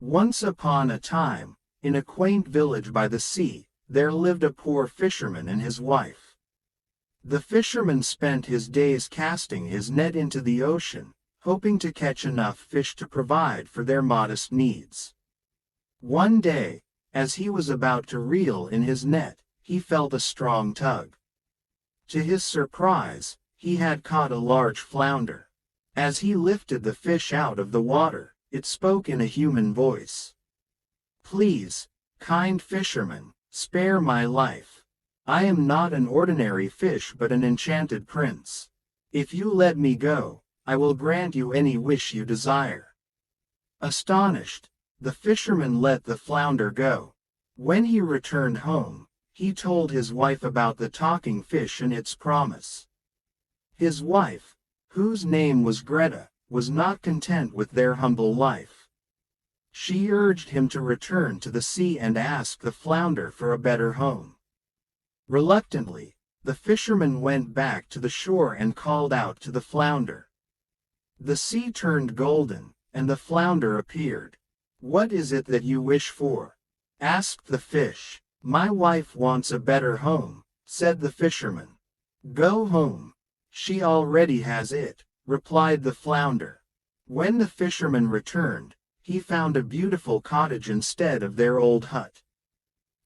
Once upon a time, in a quaint village by the sea, there lived a poor fisherman and his wife. The fisherman spent his days casting his net into the ocean, hoping to catch enough fish to provide for their modest needs. One day, as he was about to reel in his net, he felt a strong tug. To his surprise, he had caught a large flounder. As he lifted the fish out of the water, it spoke in a human voice. "Please, kind fisherman, spare my life. I am not an ordinary fish but an enchanted prince. If you let me go, I will grant you any wish you desire." Astonished, the fisherman let the flounder go. When he returned home, he told his wife about the talking fish and its promise. His wife, whose name was Greta, was not content with their humble life. She urged him to return to the sea and ask the flounder for a better home. Reluctantly, the fisherman went back to the shore and called out to the flounder. The sea turned golden, and the flounder appeared. "What is it that you wish for?" asked the fish. "My wife wants a better home," said the fisherman. "Go home. She already has it," replied the flounder. When the fisherman returned, he found a beautiful cottage instead of their old hut.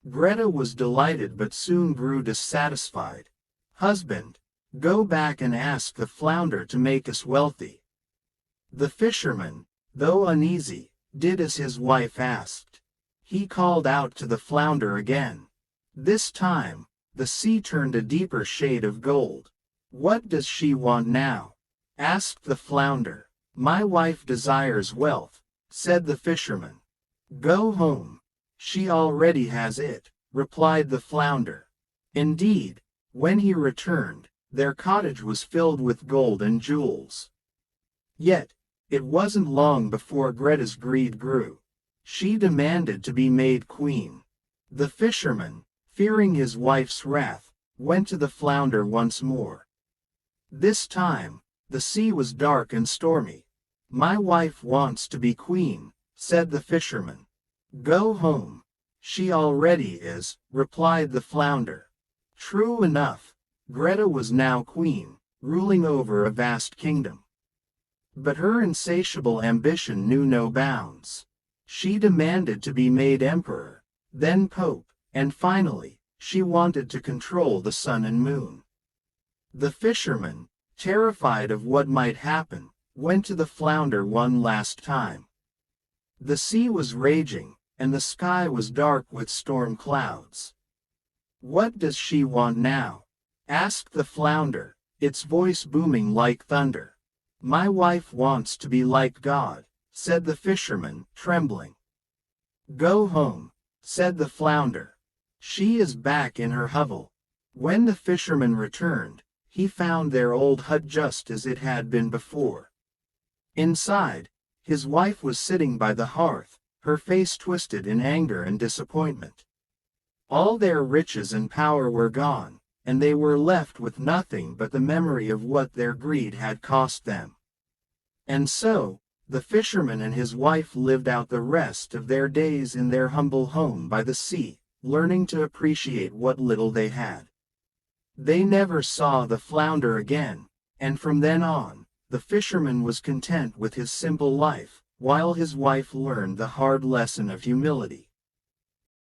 Greta was delighted but soon grew dissatisfied. "Husband, go back and ask the flounder to make us wealthy." The fisherman, though uneasy, did as his wife asked. He called out to the flounder again. This time, the sea turned a deeper shade of gold. "What does she want now?" asked the flounder. "My wife desires wealth," said the fisherman. "Go home. She already has it," replied the flounder. Indeed, when he returned, their cottage was filled with gold and jewels. Yet, it wasn't long before Greta's greed grew. She demanded to be made queen. The fisherman, fearing his wife's wrath, went to the flounder once more. This time, the sea was dark and stormy. "My wife wants to be queen," said the fisherman. "Go home. She already is," replied the flounder. True enough, Greta was now queen, ruling over a vast kingdom. But her insatiable ambition knew no bounds. She demanded to be made emperor, then pope, and finally, she wanted to control the sun and moon. The fisherman, terrified of what might happen, went to the flounder one last time. The sea was raging, and the sky was dark with storm clouds. "What does she want now?" asked the flounder, its voice booming like thunder. "My wife wants to be like God," said the fisherman, trembling. "Go home," said the flounder. "She is back in her hovel." When the fisherman returned, he found their old hut just as it had been before. Inside, his wife was sitting by the hearth, her face twisted in anger and disappointment. All their riches and power were gone, and they were left with nothing but the memory of what their greed had cost them. And so, the fisherman and his wife lived out the rest of their days in their humble home by the sea, learning to appreciate what little they had. They never saw the flounder again, and from then on, the fisherman was content with his simple life, while his wife learned the hard lesson of humility.